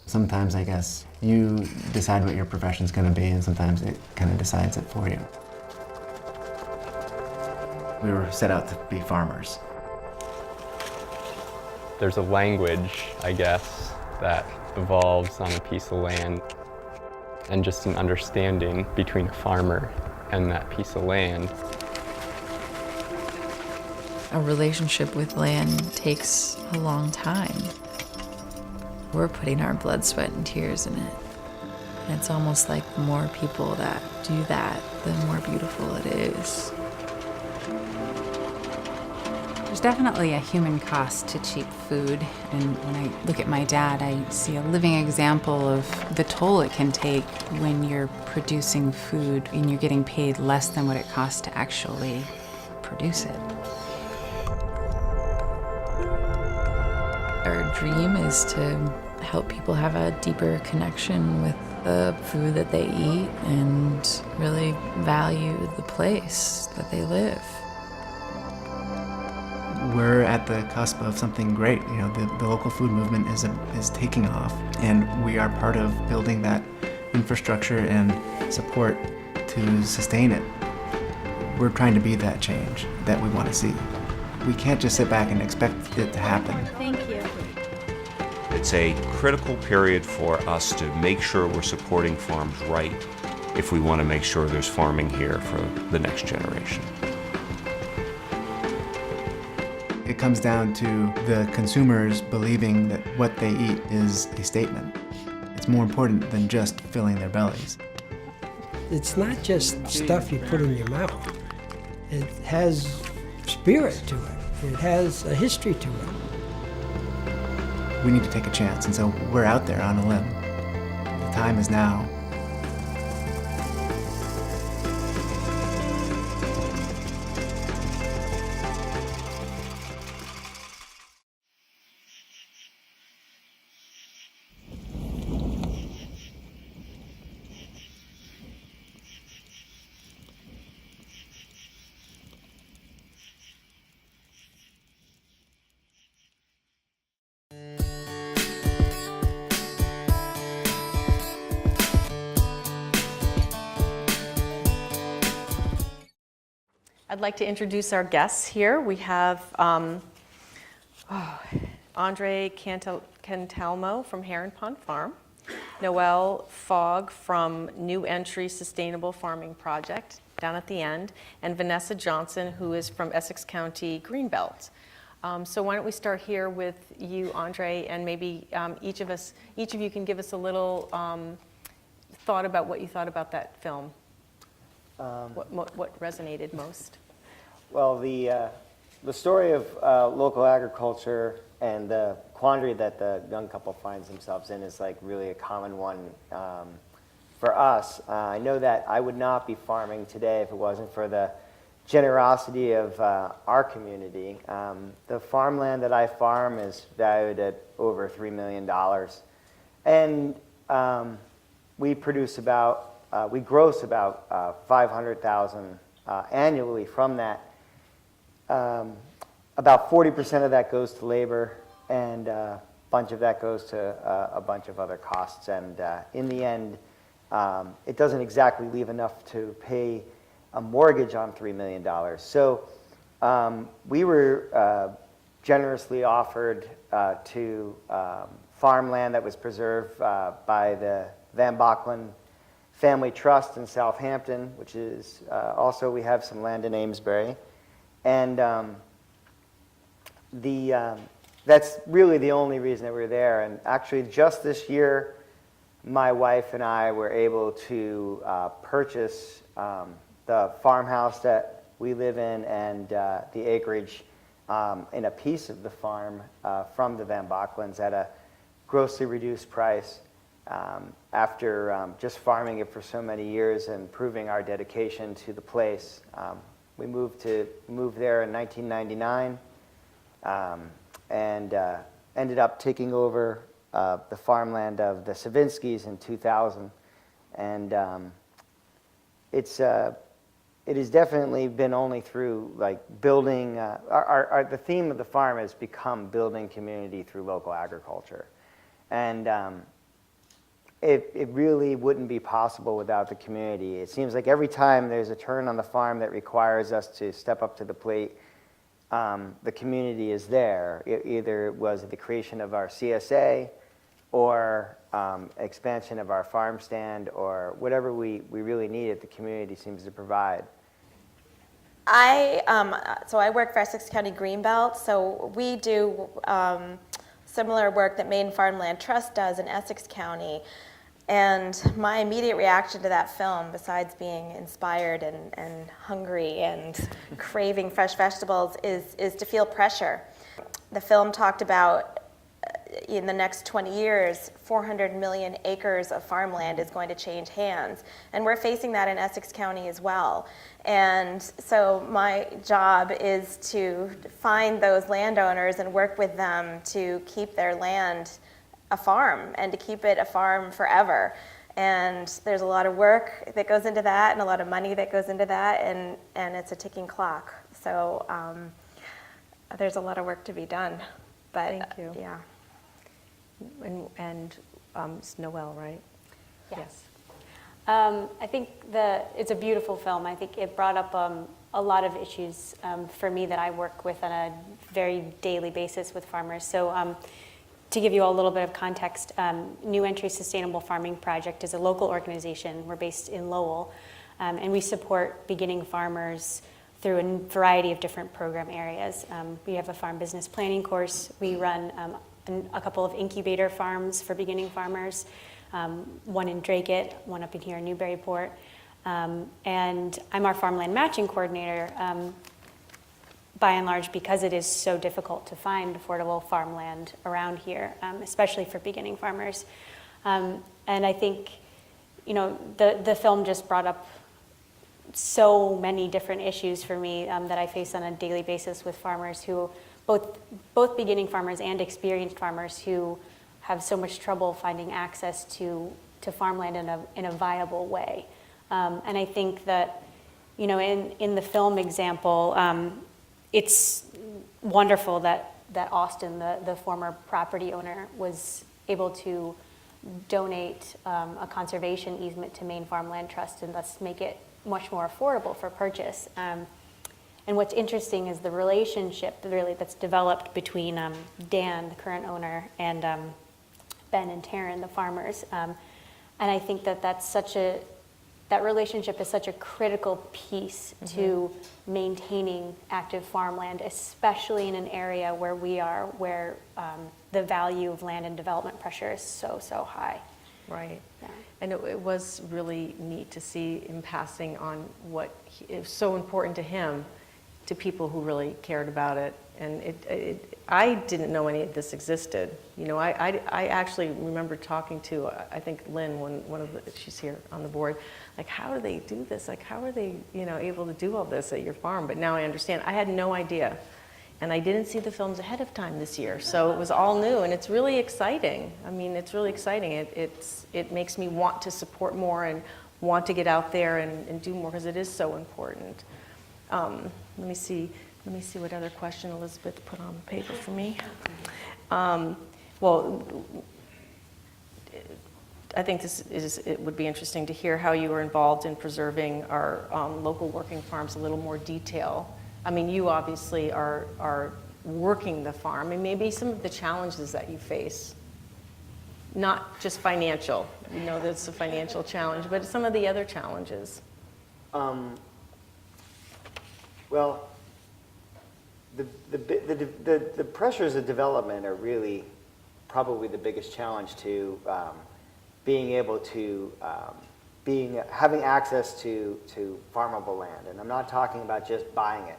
Sometimes, I guess, you decide what your profession's going to be, and sometimes it kind of decides it for you. We were set out to be farmers. There's a language, I guess, that evolves on a piece of land, and just an understanding between a farmer and that piece of land. A relationship with land takes a long time. We're putting our blood, sweat, and tears in it. And it's almost like the more people that do that, the more beautiful it is. There's definitely a human cost to cheap food, and when I look at my dad, I see a living example of the toll it can take when you're producing food and you're getting paid less than what it costs to actually produce it. Our dream is to help people have a deeper connection with the food that they eat and really value the place that they live. We're at the cusp of something great. You know, the local food movement is taking off, and we are part of building that infrastructure and support to sustain it. We're trying to be that change that we want to see. We can't just sit back and expect it to happen. Thank you. It's a critical period for us to make sure we're supporting farms right if we want to make sure there's farming here for the next generation. It comes down to the consumers believing that what they eat is a statement. It's more important than just filling their bellies. It's not just stuff you put in your mouth. It has spirit to it. It has a history to it. We need to take a chance, and so we're out there on a limb. The time is now. I'd like to introduce our guests here. We have Andre Cantelmo from Heron Pond Farm, Noelle Fogg from New Entry Sustainable Farming Project down at the end, and Vanessa Johnson, who is from Essex County Greenbelt. So why don't we start here with you, Andre, and maybe each of you can give us a little thought about what you thought about that film. What resonated most? Well, the story of local agriculture and the quandary that the young couple finds themselves in is like really a common one for us. I know that I would not be farming today if it wasn't for the generosity of our community. The farmland that I farm is valued at over $3 million. And we produce about we gross about 500,000 annually from that. About 40% of that goes to labor, and a bunch of that goes to a bunch of other costs. And in the end, it doesn't exactly leave enough to pay a mortgage on $3 million. So we were generously offered to farmland that was preserved by the Van Bocklin Family Trust in Southampton, which is also, we have some land in Amesbury. And that's really the only reason that we're there. And actually just this year, my wife and I were able to purchase the farmhouse that we live in and the acreage in a piece of the farm from the Van Bocklins at a grossly reduced price. After just farming it for so many years and proving our dedication to the place. We moved there in 1999 and ended up taking over the farmland of the Savinskys in 2000. And it has definitely been only through like building, the theme of the farm has become building community through local agriculture. And it really wouldn't be possible without the community. It seems like every time there's a turn on the farm that requires us to step up to the plate, the community is there. Either it was the creation of our CSA or expansion of our farm stand or whatever we really needed, the community seems to provide. So I work for Essex County Greenbelt, so we do similar work that Maine Farmland Trust does in Essex County. And my immediate reaction to that film, besides being inspired and hungry and craving fresh vegetables, is to feel pressure. The film talked about in the next 20 years, 400 million acres of farmland is going to change hands. And we're facing that in Essex County as well. And so my job is to find those landowners and work with them to keep their land a farm and to keep it a farm forever. And there's a lot of work that goes into that and a lot of money that goes into that, and it's a ticking clock. So there's a lot of work to be done. But Thank you. Yeah. And it's Noelle, right? Yes. I think it's a beautiful film. I think it brought up a lot of issues for me that I work with on a very daily basis with farmers. So to give you all a little bit of context, New Entry Sustainable Farming Project is a local organization. We're based in Lowell, and we support beginning farmers through a variety of different program areas. We have a farm business planning course. We run a couple of incubator farms for beginning farmers, one in Dracut, one up in here in Newburyport. And I'm our farmland matching coordinator, by and large, because it is so difficult to find affordable farmland around here, especially for beginning farmers. And I think, the film just brought up so many different issues for me that I face on a daily basis with farmers who, both beginning farmers and experienced farmers who have so much trouble finding access to farmland in a viable way. And I think that, in the film example, it's wonderful that Austin, the former property owner, was able to donate a conservation easement to Maine Farmland Trust and thus make it much more affordable for purchase. And what's interesting is the relationship really that's developed between Dan, the current owner, and Ben and Taryn, the farmers. And I think that relationship is such a critical piece to maintaining active farmland, especially in an area where we are, where the value of land and development pressure is so high. Right. Yeah. And it was really neat to see him passing on what is so important to him to people who really cared about it. And I didn't know any of this existed. I actually remember talking to, I think Lynn, she's here on the board, like, how do they do this? Like, how are they, able to do all this at your farm? But now I understand. I had no idea. And I didn't see the films ahead of time this year. So it was all new, and it's really exciting. I mean, it's really exciting. It makes me want to support more and want to get out there and do more, because it is so important. Let me see what other question Elizabeth put on the paper for me. Well, I think it would be interesting to hear how you were involved in preserving our local working farms a little more detail. I mean, you obviously are working the farm, and maybe some of the challenges that you face, not just financial. That's a financial challenge, but some of the other challenges. Well, the pressures of development are really probably the biggest challenge to being able to having access to farmable land. And I'm not talking about just buying it.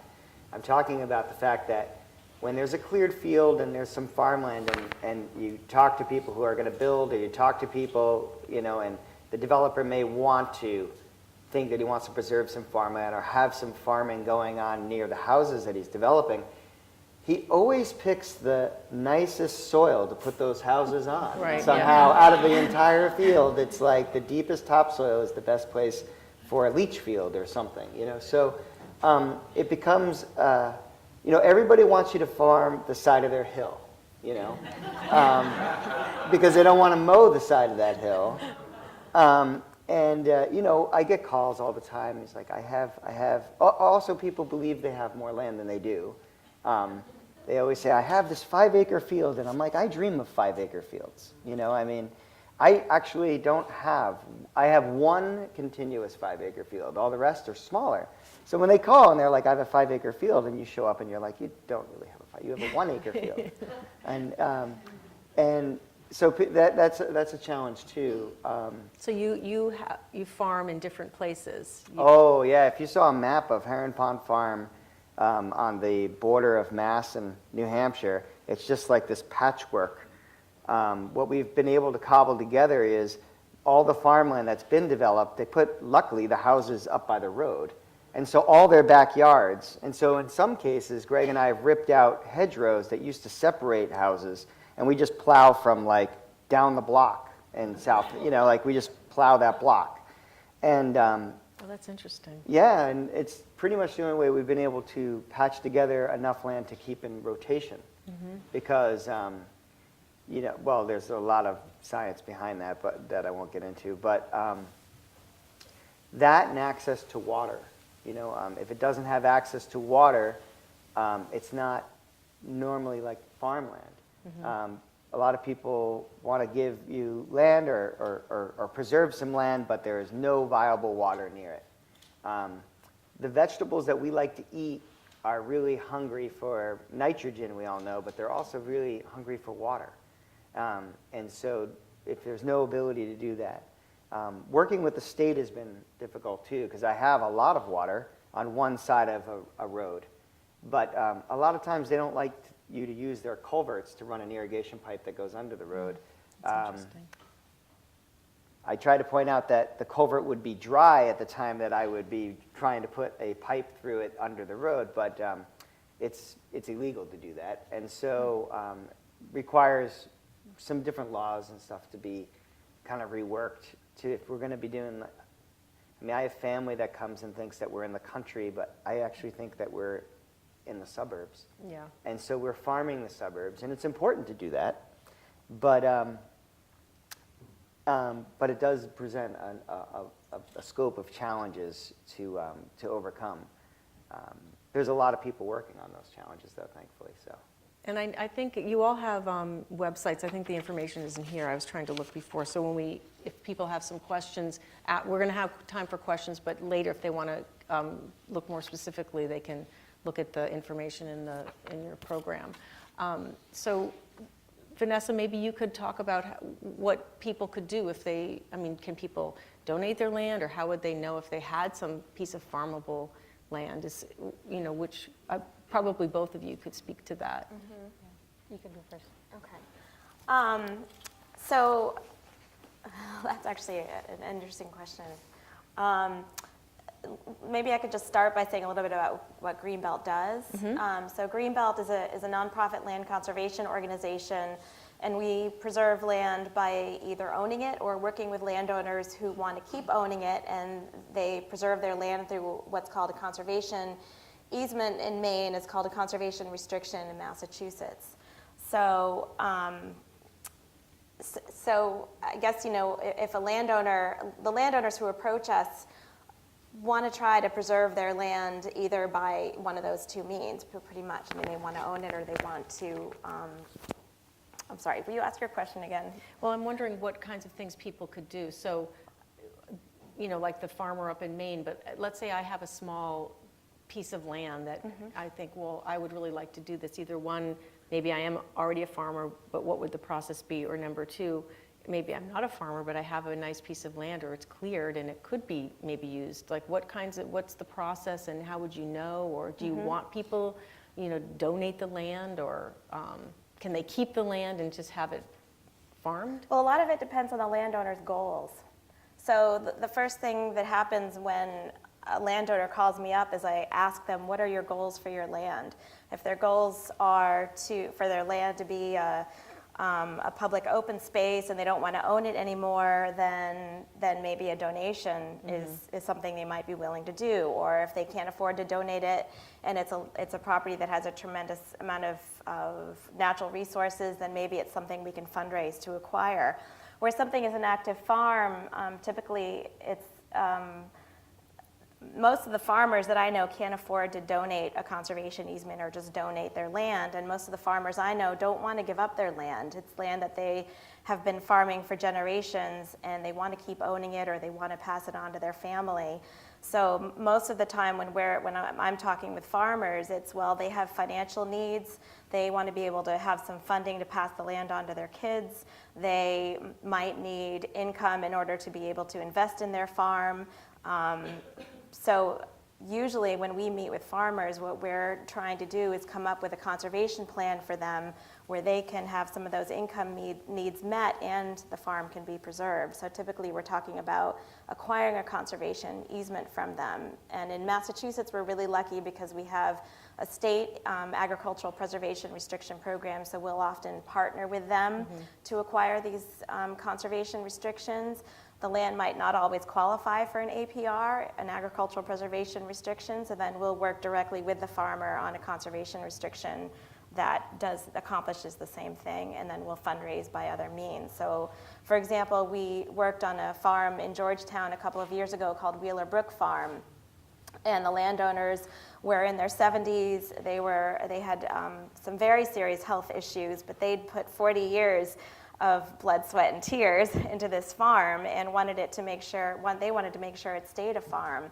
I'm talking about the fact that when there's a cleared field and there's some farmland and you talk to people who are going to build, or you talk to people, and the developer may want to think that he wants to preserve some farmland or have some farming going on near the houses that he's developing, he always picks the nicest soil to put those houses on. Right, Somehow, out of the entire field, it's like the deepest topsoil is the best place for a leach field or something. So it becomes, everybody wants you to farm the side of their hill. because they don't want to mow the side of that hill. You know, I get calls all the time. It's like, I have. Also, people believe they have more land than they do. They always say, I have this 5-acre field, and I'm like, I dream of 5-acre fields. You know, I mean, I actually don't have. I have one continuous 5-acre field. All the rest are smaller. So when they call and they're like, I have a 5-acre field, and you show up and you're like, you don't really have a 5. You have a 1-acre field, and so that's a challenge too. So you farm in different places. Oh yeah, if you saw a map of Heron Pond Farm on the border of Mass and New Hampshire, it's just like this patchwork. What we've been able to cobble together is all the farmland that's been developed. They put, luckily, the houses up by the road, and so all their backyards. And so in some cases, Greg and I have ripped out hedgerows that used to separate houses, and we just plow from like down the block and south. You know, like we just plow that block. And Oh, that's interesting. yeah, and it's pretty much the only way we've been able to patch together enough land to keep in rotation. Because, you know, well, there's a lot of science behind that, but that I won't get into. But that and access to water. You know, if it doesn't have access to water, it's not normally like farmland. A lot of people want to give you land or preserve some land, but there is no viable water near it. The vegetables that we like to eat are really hungry for nitrogen, we all know, but they're also really hungry for water. And so if there's no ability to do that, working with the state has been difficult too, because I have a lot of water on one side of a road. But a lot of times they don't like you to use their culverts to run an irrigation pipe that goes under the road. That's interesting. I try to point out that the culvert would be dry at the time that I would be trying to put a pipe through it under the road, but it's illegal to do that. And so requires some different laws and stuff to be kind of reworked to, if we're going to be doing, I mean, I have family that comes and thinks that we're in the country, but I actually think that we're in the suburbs. Yeah. And so we're farming the suburbs, and it's important to do that, but it does present a scope of challenges to overcome. There's a lot of people working on those challenges, though, thankfully. So. And I think you all have websites. I think the information is in here. I was trying to look before. So if people have some questions, we're going to have time for questions, but later if they want to look more specifically, they can look at the information in your program. So Vanessa, maybe you could talk about what people could do if they, I mean, can people donate their land, or how would they know if they had some piece of farmable land? You know, which probably both of you could speak to that. Yeah. You can go first. Okay. So that's actually an interesting question. Maybe I could just start by saying a little bit about what Greenbelt does. So Greenbelt is a nonprofit land conservation organization, and we preserve land by either owning it or working with landowners who want to keep owning it, and they preserve their land through what's called a conservation easement in Maine. It's called a conservation restriction in Massachusetts. So, so I guess, you know, if the landowners who approach us want to try to preserve their land either by one of those two means, pretty much. I mean, they want to own it or they want to, I'm sorry, will you ask your question again? Well, I'm wondering what kinds of things people could do. So, you know, like the farmer up in Maine, but let's say I have a small piece of land that I think, well, I would really like to do this. Either one, maybe I am already a farmer, but what would the process be? Or number two, maybe I'm not a farmer, but I have a nice piece of land, or it's cleared and it could be maybe used. Like what's the process, and how would you know? Or do you want people, you know, donate the land, or can they keep the land and just have it farmed? Well, a lot of it depends on the landowner's goals. So the first thing that happens when a landowner calls me up is I ask them, what are your goals for your land? If their goals are for their land to be a public open space and they don't want to own it anymore, then maybe a donation is something they might be willing to do. Or if they can't afford to donate it and it's a property that has a tremendous amount of natural resources, then maybe it's something we can fundraise to acquire. Where something is an active farm, typically it's most of the farmers that I know can't afford to donate a conservation easement or just donate their land, and most of the farmers I know don't want to give up their land. It's land that they have been farming for generations and they want to keep owning it or they want to pass it on to their family. So most of the time when I'm talking with farmers, it's, well, they have financial needs, they want to be able to have some funding to pass the land on to their kids, they might need income in order to be able to invest in their farm. So usually when we meet with farmers, what we're trying to do is come up with a conservation plan for them where they can have some of those income needs met and the farm can be preserved. So typically we're talking about acquiring a conservation easement from them. And in Massachusetts, we're really lucky because we have a state agricultural preservation restriction program, so we'll often partner with them to acquire these conservation restrictions. The land might not always qualify for an APR, an agricultural preservation restriction, so then we'll work directly with the farmer on a conservation restriction that accomplishes the same thing, and then we'll fundraise by other means. So, for example, we worked on a farm in Georgetown a couple of years ago called Wheeler Brook Farm, and the landowners were in their 70s. They had some very serious health issues, but they'd put 40 years of blood, sweat, and tears into this farm and wanted to make sure it stayed a farm.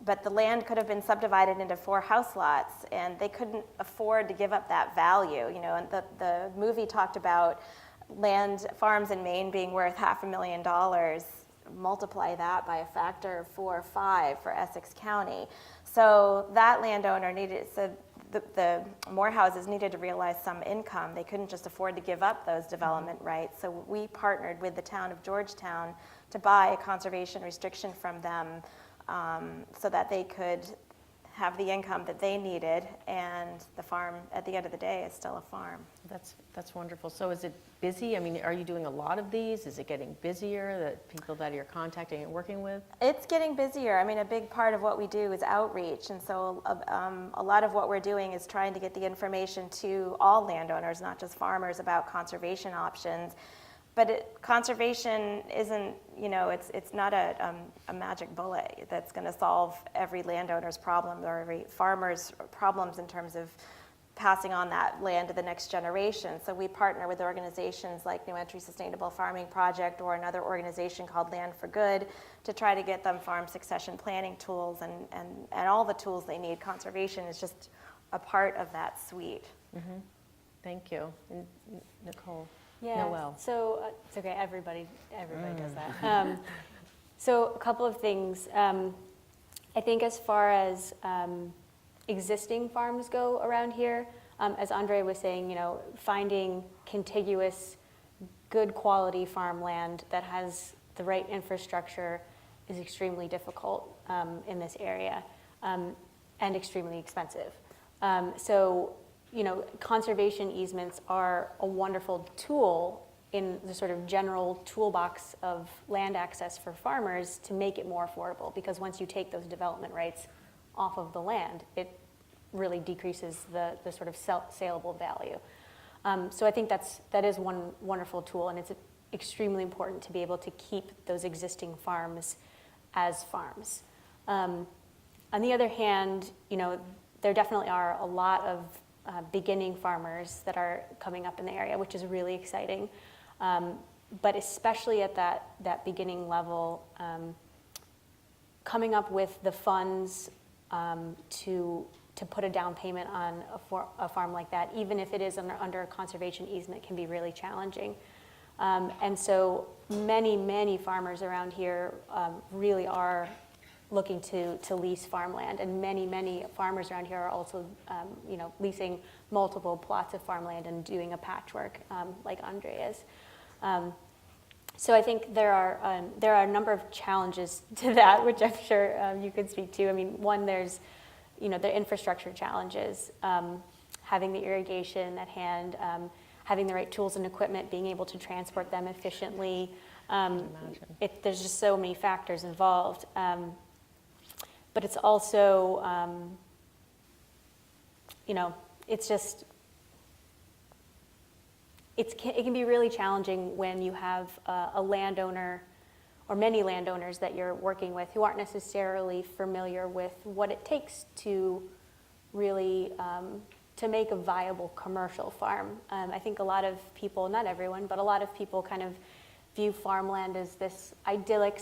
But the land could have been subdivided into 4 house lots, and they couldn't afford to give up that value. You know, and the movie talked about farms in Maine being worth $500,000. Multiply that by a factor of 4 or 5 for Essex County. So that landowner the Morehouses needed to realize some income. They couldn't just afford to give up those development rights. So we partnered with the town of Georgetown to buy a conservation restriction from them so that they could have the income that they needed, and the farm at the end of the day is still a farm. That's wonderful. So is it busy? I mean, are you doing a lot of these? Is it getting busier, the people that you're contacting and working with? It's getting busier. I mean, a big part of what we do is outreach, and so a lot of what we're doing is trying to get the information to all landowners, not just farmers, about conservation options. But conservation isn't, it's not a magic bullet that's going to solve every landowner's problem or every farmer's problems in terms of passing on that land to the next generation. So we partner with organizations like New Entry Sustainable Farming Project or another organization called Land for Good to try to get them farm succession planning tools and all the tools they need. Conservation is just a part of that suite. Mm-hmm. Thank you. And Nicole. Yeah, Noelle. so it's okay, everybody does that. So a couple of things. I think as far as existing farms go around here, as Andre was saying, finding contiguous, good quality farmland that has the right infrastructure is extremely difficult in this area and extremely expensive. So conservation easements are a wonderful tool in the sort of general toolbox of land access for farmers to make it more affordable, because once you take those development rights off of the land, it really decreases the sort of saleable value. So I think that is one wonderful tool, and it's extremely important to be able to keep those existing farms as farms. On the other hand, there definitely are a lot of beginning farmers that are coming up in the area, which is really exciting. But especially at that beginning level, coming up with the funds to put a down payment on a farm like that, even if it is under a conservation easement, can be really challenging. And so many farmers around here really are looking to lease farmland, and many farmers around here are also leasing multiple plots of farmland and doing a patchwork like Andre is. So I think there are a number of challenges to that, which I'm sure you could speak to. I mean, one, there's the infrastructure challenges, having the irrigation at hand, having the right tools and equipment, being able to transport them efficiently. There's just so many factors involved. But it's also, it's just, it can be really challenging when you have a landowner or many landowners that you're working with who aren't necessarily familiar with what it takes to really to make a viable commercial farm. I think a lot of people, not everyone, but a lot of people kind of view farmland as this idyllic,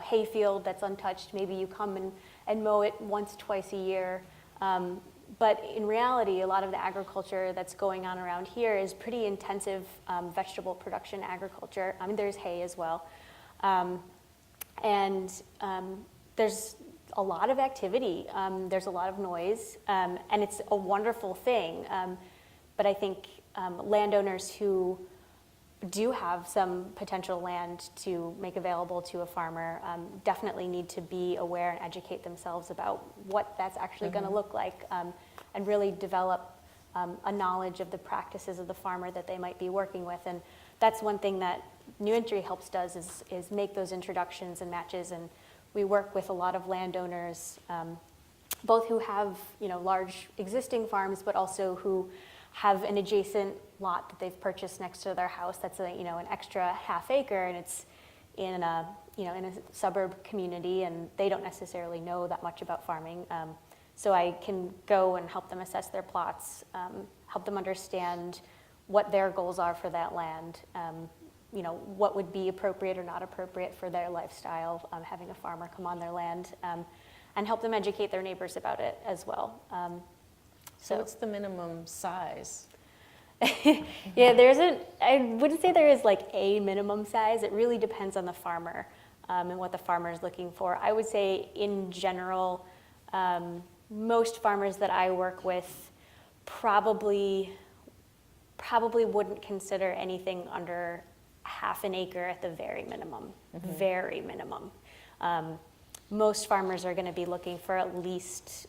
hayfield that's untouched. Maybe you come and mow it once, twice a year. But in reality, a lot of the agriculture that's going on around here is pretty intensive vegetable production agriculture. I mean, there's hay as well. There's a lot of activity. There's a lot of noise, and it's a wonderful thing. But I think landowners who do have some potential land to make available to a farmer definitely need to be aware and educate themselves about what that's actually going to look like, and really develop a knowledge of the practices of the farmer that they might be working with. And that's one thing that New Entry Helps does is make those introductions and matches. And we work with a lot of landowners, both who have large existing farms, but also who have an adjacent lot that they've purchased next to their house that's an extra half acre, and it's in a suburb community, and they don't necessarily know that much about farming. So I can go and help them assess their plots, help them understand what their goals are for that land, what would be appropriate or not appropriate for their lifestyle, having a farmer come on their land, and help them educate their neighbors about it as well. So what's the minimum size? Yeah, I wouldn't say there is like a minimum size. It really depends on the farmer and what the farmer is looking for. I would say in general, most farmers that I work with probably wouldn't consider anything under half an acre at the very minimum, very minimum. Most farmers are going to be looking for at least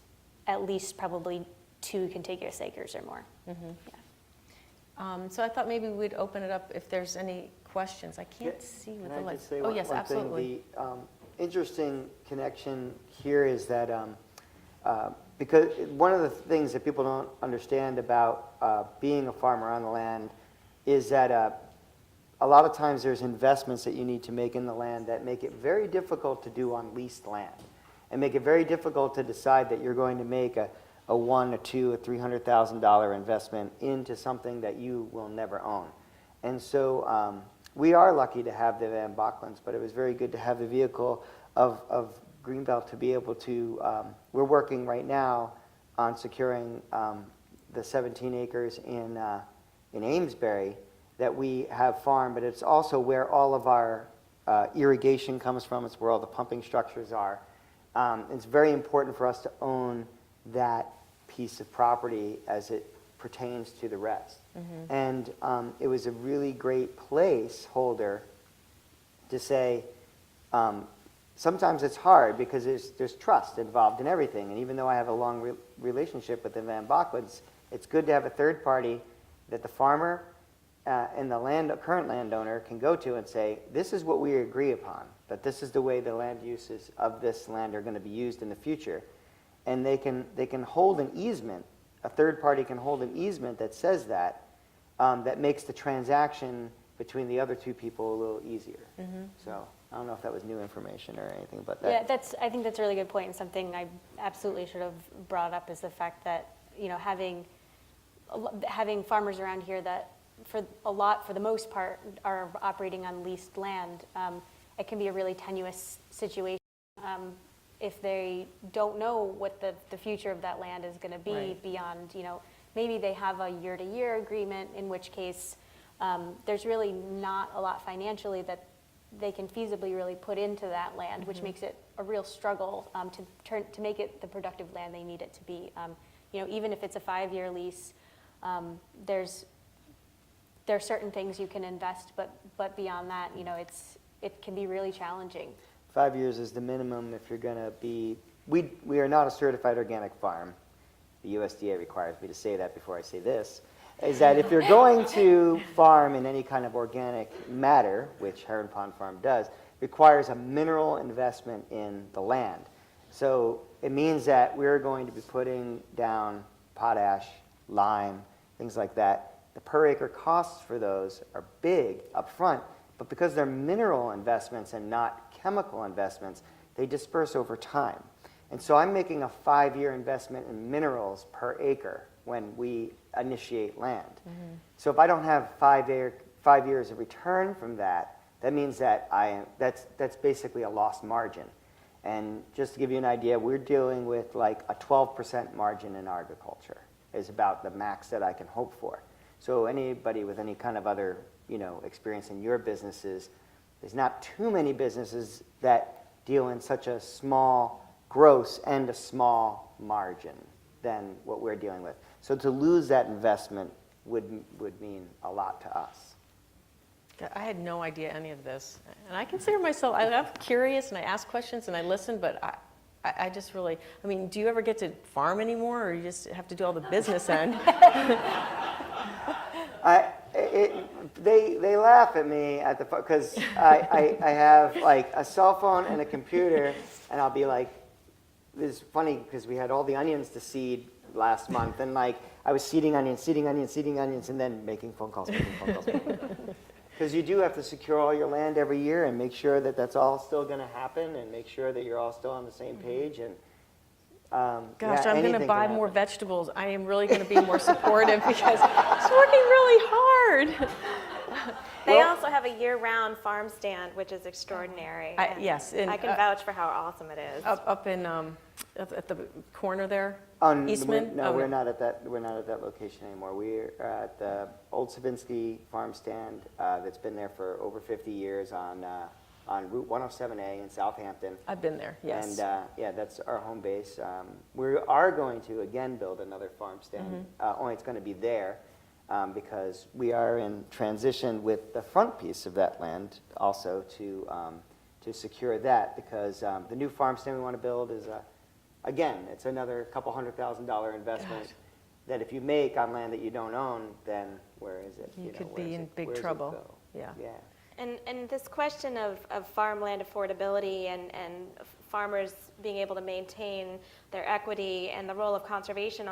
probably 2 contiguous acres or more. Yeah. So I thought maybe we'd open it up if there's any questions. I can't see with the lights. Oh, yes, absolutely. The interesting connection here is that because one of the things that people don't understand about being a farmer on the land is that a lot of times there's investments that you need to make in the land that make it very difficult to do on leased land, and make it very difficult to decide that you're going to make a $1, a $2, a $300,000 investment into something that you will never own. And so we are lucky to have the Van Bocklins, but it was very good to have the vehicle of Greenbelt to be able to, we're working right now on securing the 17 acres in Amesbury that we have farmed, but it's also where all of our irrigation comes from. It's where all the pumping structures are. It's very important for us to own that piece of property as it pertains to the rest. And it was a really great placeholder to say, sometimes it's hard because there's trust involved in everything. And even though I have a long relationship with the Van Bocklins, it's good to have a third party that the farmer and the current landowner can go to and say, this is what we agree upon, that this is the way the land uses of this land are going to be used in the future. And they can hold an easement, a third party can hold an easement that says that, that makes the transaction between the other two people a little easier. So I don't know if that was new information or anything, but that. Yeah, I think that's a really good point, and something I absolutely should have brought up is the fact that having farmers around here that for the most part are operating on leased land, it can be a really tenuous situation if they don't know what the future of that land is going to be beyond, maybe they have a year-to-year agreement, in which case there's really not a lot financially that they can feasibly really put into that land, which makes it a real struggle to make it the productive land they need it to be. Even if it's a 5-year lease, there are certain things you can invest, but beyond that, it can be really challenging. 5 years is the minimum if you're going to be. We are not a certified organic farm. The USDA requires me to say that before I say this. is that if you're going to farm in any kind of organic matter, which Heron Pond Farm does, requires a mineral investment in the land. So it means that we're going to be putting down potash, lime, things like that. The per acre costs for those are big up front, but because they're mineral investments and not chemical investments, they disperse over time. And so I'm making a 5-year investment in minerals per acre when we initiate land. So if I don't have 5 years of return from that, that means that that's basically a lost margin. And just to give you an idea, we're dealing with like a 12% margin in agriculture is about the max that I can hope for. So anybody with any kind of other, experience in your businesses, there's not too many businesses that deal in such a small gross and a small margin than what we're dealing with. So to lose that investment would mean a lot to us. I had no idea any of this. And I consider myself, I'm curious and I ask questions and I listen, but I just really, do you ever get to farm anymore or you just have to do all the business end? They laugh at me because I have like a cell phone and a computer, and I'll be like, this is funny because we had all the onions to seed last month, and like I was seeding onions, and then making phone calls. Because you do have to secure all your land every year and make sure that that's all still going to happen, and make sure that you're all still on the same page. And gosh, I'm going to buy more vegetables. I am really going to be more supportive because it's working really hard. They also have a year-round farm stand, which is extraordinary. Yes. I can vouch for how awesome it is. Up in, at the corner there, Eastman? We're not at that. We're not at that location anymore. We're at the old Savinsky farm stand that's been there for over 50 years on Route 107A in Southampton. I've been there, yes. And that's our home base. We are going to again build another farm stand. Only it's going to be there. Because we are in transition with the front piece of that land also to secure that, because the new farm stand we want to build is, again, it's another couple $100,000 investment that if you make on land that you don't own, then where is it? You could be in big trouble. Yeah. And this question of farmland affordability and farmers being able to maintain their equity and the role of conservation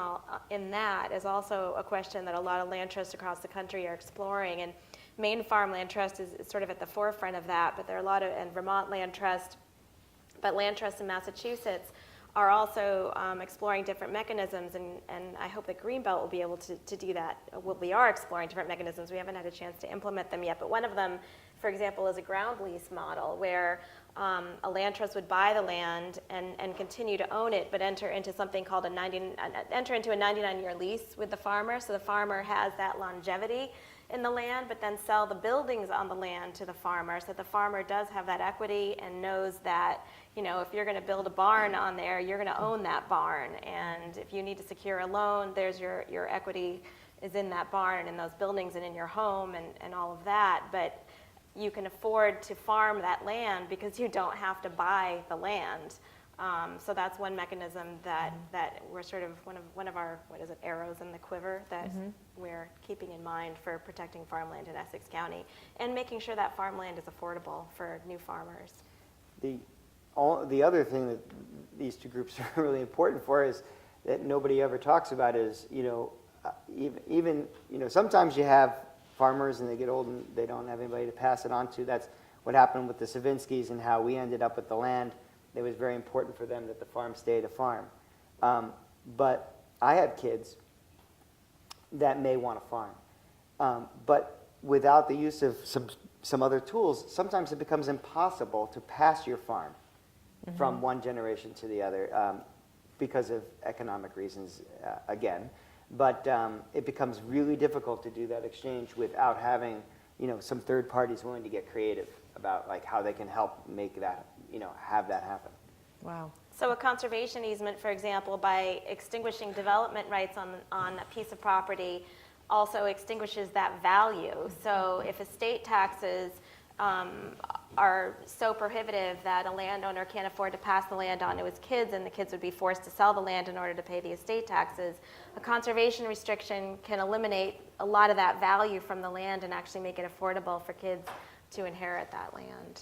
in that is also a question that a lot of land trusts across the country are exploring. And Maine Farm Land Trust is sort of at the forefront of that, but there are a lot of, and Vermont Land Trust, but land trusts in Massachusetts are also exploring different mechanisms, and I hope that Greenbelt will be able to do that. Well, we are exploring different mechanisms. We haven't had a chance to implement them yet, but one of them, for example, is a ground lease model where a land trust would buy the land and continue to own it, but enter into something called a 99-year lease with the farmer. So the farmer has that longevity in the land, but then sell the buildings on the land to the farmer. So the farmer does have that equity and knows that, if you're going to build a barn on there, you're going to own that barn. And if you need to secure a loan, there's your equity is in that barn and those buildings and in your home and all of that. But you can afford to farm that land because you don't have to buy the land. So that's one mechanism that we're sort of one of our arrows in the quiver that we're keeping in mind for protecting farmland in Essex County and making sure that farmland is affordable for new farmers. The other thing that these two groups are really important for is that nobody ever talks about is even sometimes you have farmers and they get old and they don't have anybody to pass it on to. That's what happened with the Savinskys and how we ended up with the land. It was very important for them that the farm stayed a farm. But I have kids that may want to farm. But without the use of some other tools, sometimes it becomes impossible to pass your farm from one generation to the other because of economic reasons, again. But it becomes really difficult to do that exchange without having, some third parties willing to get creative about like how they can help make that, have that happen. Wow. So a conservation easement, for example, by extinguishing development rights on a piece of property also extinguishes that value. So if estate taxes are so prohibitive that a landowner can't afford to pass the land on to his kids, and the kids would be forced to sell the land in order to pay the estate taxes. A conservation restriction can eliminate a lot of that value from the land and actually make it affordable for kids to inherit that land.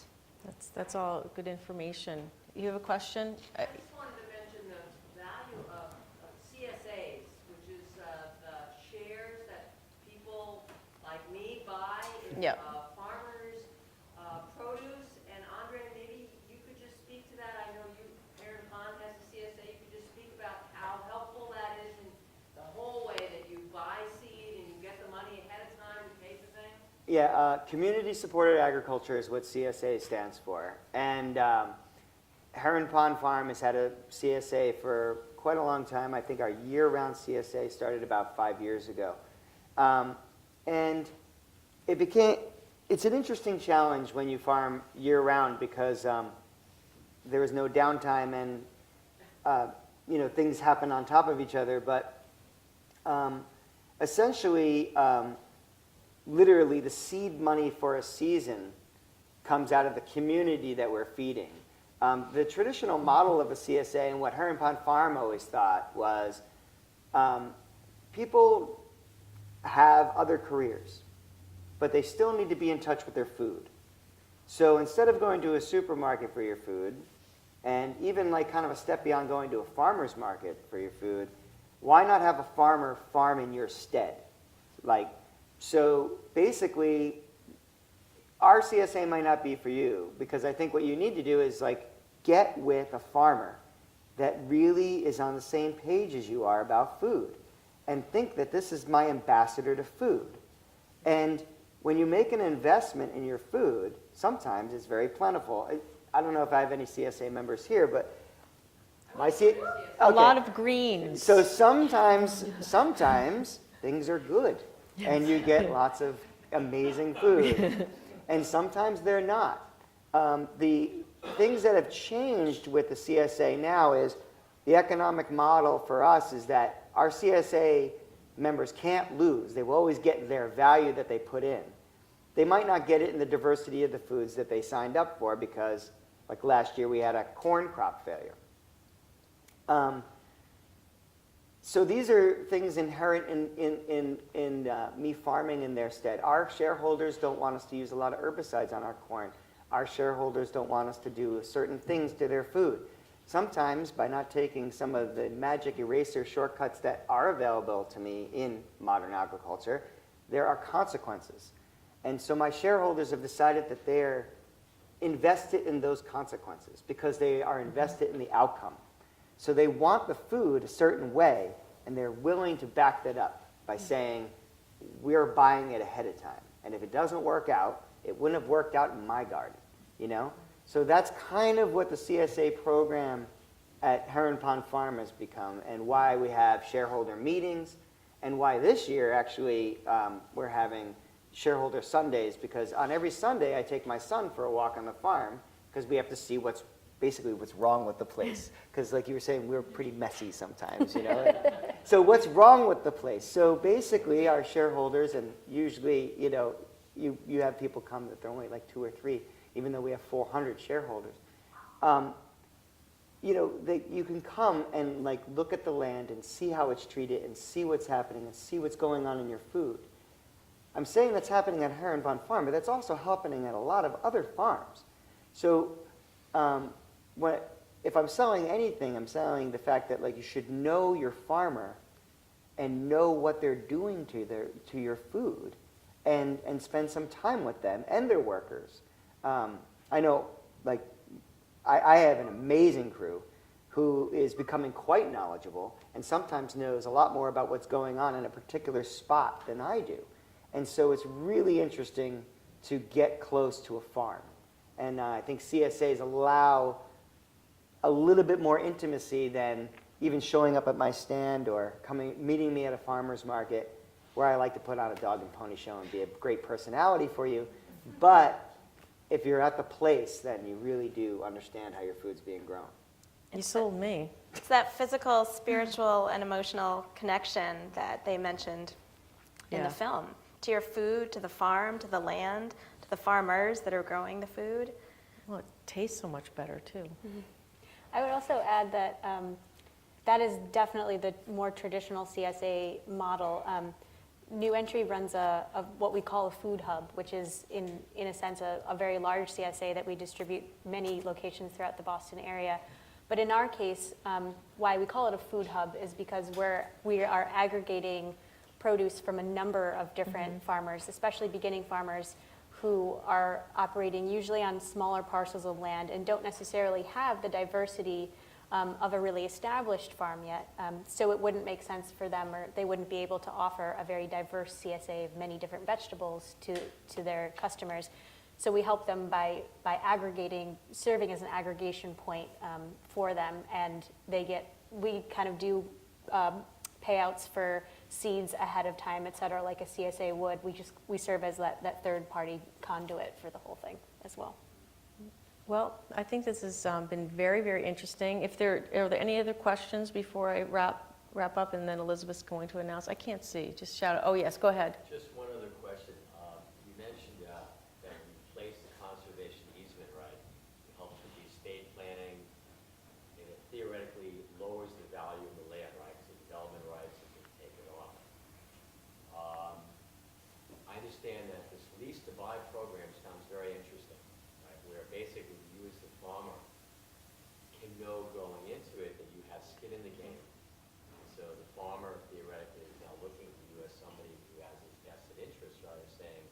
That's all good information. You have a question? I just wanted to mention the value of CSAs, which is the shares that people like me buy in Yep. farmers' produce. And Andre, maybe you could just speak to that. I know Aaron Pond has a CSA. You could just speak about how helpful that is in the whole way that you buy seed and you get the money ahead of time to pay for things. Yeah, community-supported agriculture is what CSA stands for. And Heron Pond Farm has had a CSA for quite a long time. I think our year-round CSA started about 5 years ago. And it's an interesting challenge when you farm year-round because there is no downtime and things happen on top of each other. But essentially, literally the seed money for a season comes out of the community that we're feeding. The traditional model of a CSA and what Heron Pond Farm always thought was people have other careers, but they still need to be in touch with their food. So instead of going to a supermarket for your food, and even like kind of a step beyond going to a farmer's market for your food, why not have a farmer farm in your stead? So basically, our CSA might not be for you, because I think what you need to do is get with a farmer that really is on the same page as you are about food, and think that this is my ambassador to food. And when you make an investment in your food, sometimes it's very plentiful. I don't know if I have any CSA members here, but A lot of greens. So sometimes things are good, and you get lots of amazing food, and sometimes they're not. The things that have changed with the CSA now is the economic model for us is that our CSA members can't lose. They will always get their value that they put in. They might not get it in the diversity of the foods that they signed up for because, like last year, we had a corn crop failure. So these are things inherent in me farming in their stead. Our shareholders don't want us to use a lot of herbicides on our corn. Our shareholders don't want us to do certain things to their food. Sometimes, by not taking some of the magic eraser shortcuts that are available to me in modern agriculture, there are consequences. And so my shareholders have decided that they're invested in those consequences because they are invested in the outcome. So they want the food a certain way, and they're willing to back that up by saying, we're buying it ahead of time. And if it doesn't work out, it wouldn't have worked out in my garden, So that's kind of what the CSA program at Heron Pond Farm has become, and why we have shareholder meetings, and why this year, actually, we're having shareholder Sundays, because on every Sunday, I take my son for a walk on the farm, because we have to see what's wrong with the place. Because like you were saying, we're pretty messy sometimes, So what's wrong with the place? So basically, our shareholders, and usually, you have people come that they're only like 2 or 3, even though we have 400 shareholders. You can come and look at the land and see how it's treated and see what's happening and see what's going on in your food. I'm saying that's happening at Heron Pond Farm, but that's also happening at a lot of other farms. So if I'm selling anything, I'm selling the fact that you should know your farmer and know what they're doing to your food, and spend some time with them and their workers. I know, I have an amazing crew who is becoming quite knowledgeable and sometimes knows a lot more about what's going on in a particular spot than I do. And so it's really interesting to get close to a farm. And I think CSAs allow a little bit more intimacy than even showing up at my stand or meeting me at a farmer's market, where I like to put on a dog and pony show and be a great personality for you. But if you're at the place, then you really do understand how your food's being grown. You sold me. It's that physical, spiritual, and emotional connection that they mentioned in the film. To your food, to the farm, to the land, to the farmers that are growing the food. Well, it tastes so much better too. I would also add that that is definitely the more traditional CSA model. New Entry runs what we call a food hub, which is in a sense a very large CSA that we distribute many locations throughout the Boston area. But in our case, why we call it a food hub is because we are aggregating produce from a number of different farmers, especially beginning farmers who are operating usually on smaller parcels of land and don't necessarily have the diversity of a really established farm yet. So it wouldn't make sense for them, or they wouldn't be able to offer a very diverse CSA of many different vegetables to their customers. So we help them by aggregating, serving as an aggregation point for them, and we kind of do payouts for seeds ahead of time, et cetera, like a CSA would. We serve as that third party conduit for the whole thing as well. Well, I think this has been very, very interesting. Are there any other questions before I wrap up, and then Elizabeth's going to announce? I can't see. Just shout it. Oh, yes, go ahead. Just one other question. You mentioned that you place the conservation easement right. It helps with the estate planning, and it theoretically lowers the value of the land rights, the development rights, if you take it off. I understand that this lease to buy program sounds very interesting, right? Where basically you as the farmer can know going into it that you have skin in the game. And so the farmer theoretically is now looking at you as somebody who has a vested interest, rather than saying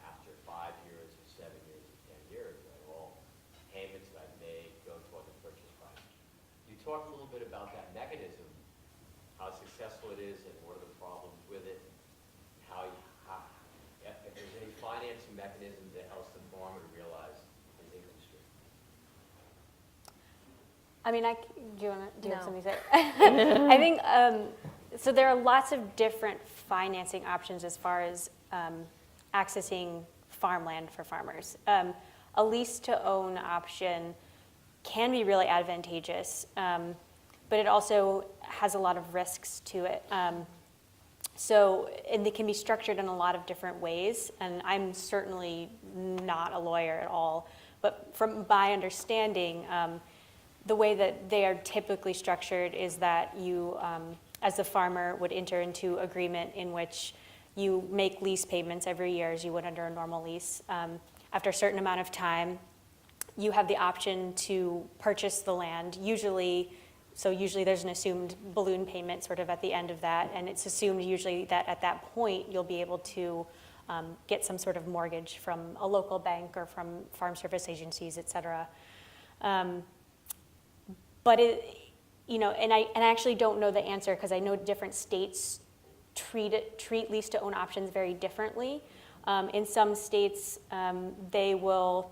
after 5 years or 7 years or 10 years, that all payments that I've made go toward the purchase price. You talked a little bit about that mechanism, how successful it is, and what are the problems with it, if there's any financing mechanism that helps the farmer to realize his income stream. I mean, do you have No. something to say? I think, so there are lots of different financing options as far as accessing farmland for farmers. A lease-to-own option can be really advantageous, but it also has a lot of risks to it. And they can be structured in a lot of different ways, and I'm certainly not a lawyer at all, but from my understanding, the way that they are typically structured is that you, as the farmer, would enter into agreement in which you make lease payments every year as you would under a normal lease. After a certain amount of time, you have the option to purchase the land, usually there's an assumed balloon payment sort of at the end of that, and it's assumed usually that at that point you'll be able to get some sort of mortgage from a local bank or from farm service agencies, et cetera. But and I actually don't know the answer, because I know different states treat lease-to-own options very differently. In some states, they will,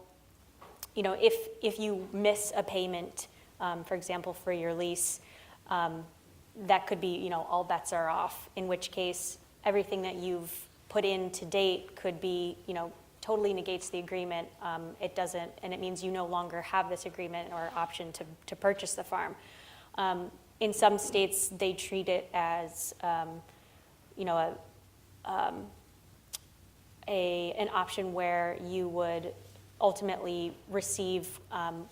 if you miss a payment, for example, for your lease, that could be, all bets are off, in which case everything that you've put in to date could be, totally negates the agreement. It doesn't, and it means you no longer have this agreement or option to purchase the farm. In some states, they treat it as, an option where you would ultimately receive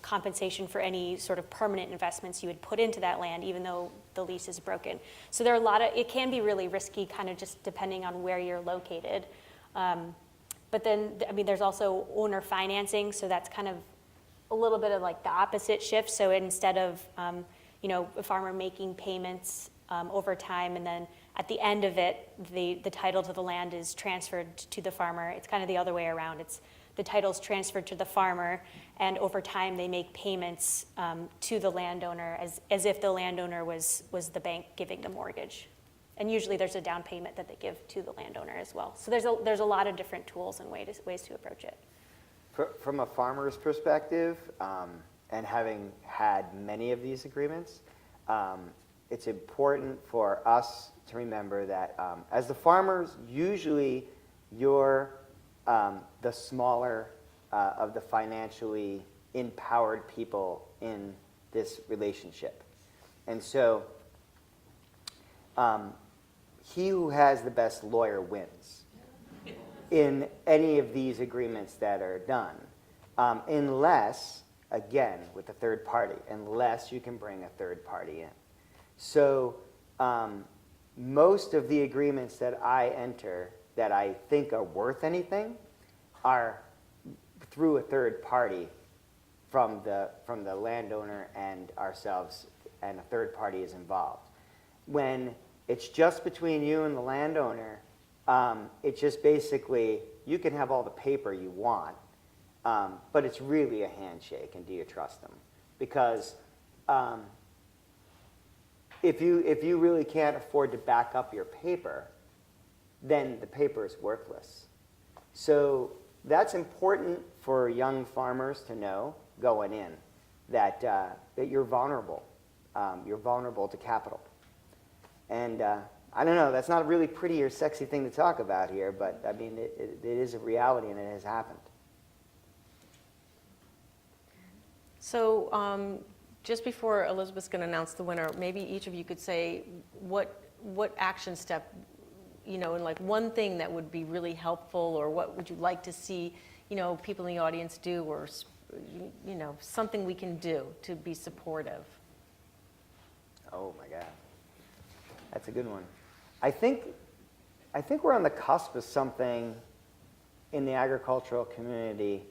compensation for any sort of permanent investments you would put into that land, even though the lease is broken. So there are it can be really risky, kind of just depending on where you're located. But then, there's also owner financing, so that's kind of a little bit of like the opposite shift. So instead of, a farmer making payments over time, and then at the end of it, the title to the land is transferred to the farmer. It's kind of the other way around. The title's transferred to the farmer, and over time they make payments to the landowner as if the landowner was the bank giving the mortgage. And usually there's a down payment that they give to the landowner as well. So there's a lot of different tools and ways to approach it. From a farmer's perspective, and having had many of these agreements, it's important for us to remember that as the farmers, usually you're the smaller of the financially empowered people in this relationship. And so he who has the best lawyer wins. in any of these agreements that are done, unless, again, with a third party, unless you can bring a third party in. So most of the agreements that I enter that I think are worth anything are through a third party from the landowner and ourselves, and a third party is involved. When it's just between you and the landowner, it's just basically, you can have all the paper you want, but it's really a handshake, and do you trust them? Because if you really can't afford to back up your paper, then the paper is worthless. So that's important for young farmers to know going in, that you're vulnerable. You're vulnerable to capital. And I don't know, that's not a really pretty or sexy thing to talk about here, but I mean, it is a reality, and it has happened. So just before Elizabeth's going to announce the winner, maybe each of you could say what action step, and like one thing that would be really helpful, or what would you like to see, people in the audience do, or, something we can do to be supportive. Oh my God, that's a good one. I think we're on the cusp of something in the agricultural community.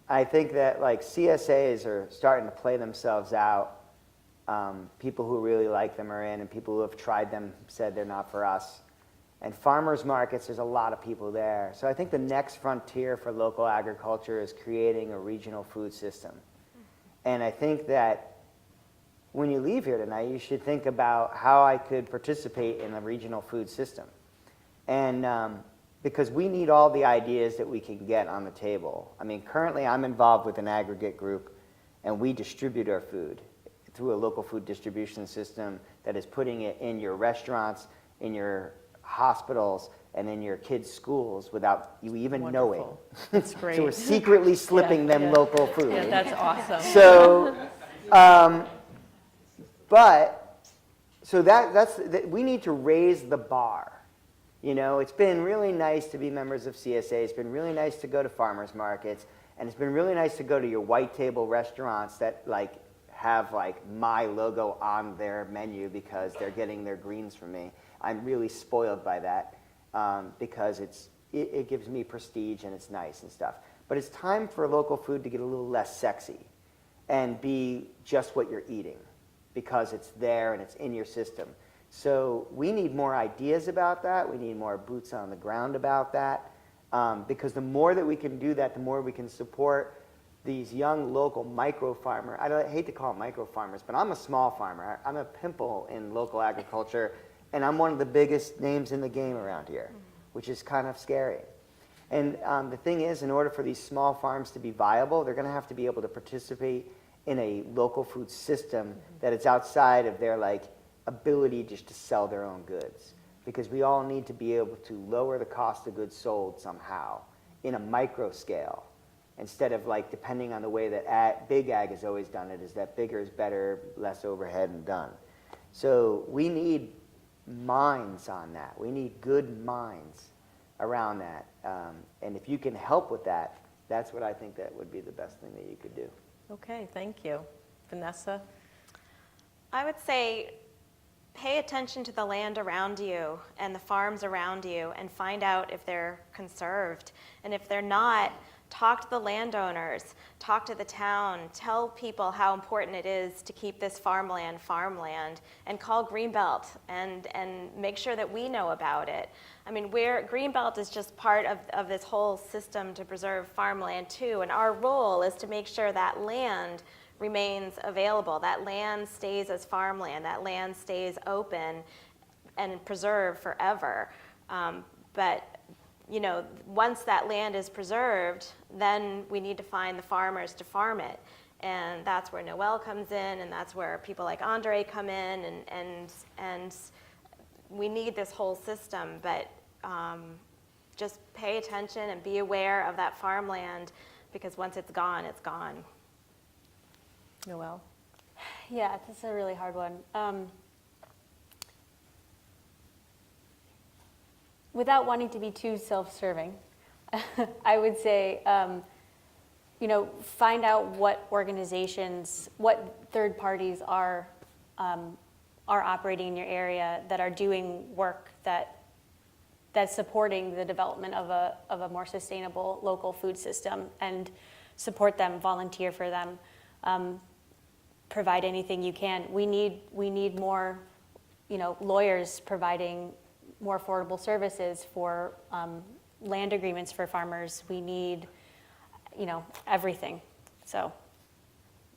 I think that like CSAs are starting to play themselves out. People who really like them are in, and people who have tried them said they're not for us. And farmers markets, there's a lot of people there. So I think the next frontier for local agriculture is creating a regional food system. And I think that when you leave here tonight, you should think about how I could participate in a regional food system. And because we need all the ideas that we can get on the table. I mean, currently I'm involved with an aggregate group, and we distribute our food through a local food distribution system that is putting it in your restaurants, in your hospitals, and in your kids' schools without you even knowing. That's great. So we're secretly slipping them local food. Yeah, that's awesome. So, we need to raise the bar. It's been really nice to be members of CSA. It's been really nice to go to farmers markets, and it's been really nice to go to your white table restaurants that have my logo on their menu because they're getting their greens from me. I'm really spoiled by that because it gives me prestige, and it's nice and stuff. But it's time for local food to get a little less sexy and be just what you're eating, because it's there and it's in your system. So we need more ideas about that. We need more boots on the ground about that, because the more that we can do that, the more we can support these young local micro farmers. I hate to call them micro farmers, but I'm a small farmer. I'm a pimple in local agriculture, and I'm one of the biggest names in the game around here, which is kind of scary. And the thing is, in order for these small farms to be viable, they're going to have to be able to participate in a local food system that is outside of their ability just to sell their own goods. Because we all need to be able to lower the cost of goods sold somehow in a micro scale, instead of depending on the way that big ag has always done it, is that bigger is better, less overhead, and done. So we need minds on that. We need good minds around that. And if you can help with that, that's what I think that would be the best thing that you could do. Okay, thank you. Vanessa? I would say pay attention to the land around you and the farms around you and find out if they're conserved. And if they're not, talk to the landowners, talk to the town, tell people how important it is to keep this farmland, and call Greenbelt and make sure that we know about it. I mean, Greenbelt is just part of this whole system to preserve farmland too, and our role is to make sure that land remains available, that land stays as farmland, that land stays open and preserved forever. But once that land is preserved, then we need to find the farmers to farm it. And that's where Noel comes in, and that's where people like Andre come in, and we need this whole system. But just pay attention and be aware of that farmland, because once it's gone, it's gone. Noel? Yeah, this is a really hard one. without wanting to be too self-serving, I would say, find out what organizations, what third parties are operating in your area that are doing work that's supporting the development of a more sustainable local food system, and support them, volunteer for them, provide anything you can. We need more, lawyers providing more affordable services for land agreements for farmers. We need, everything. So.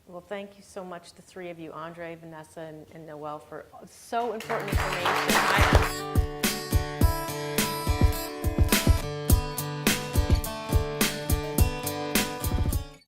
Well, thank you so much, the three of you, Andre, Vanessa, and Noelle, for so important information.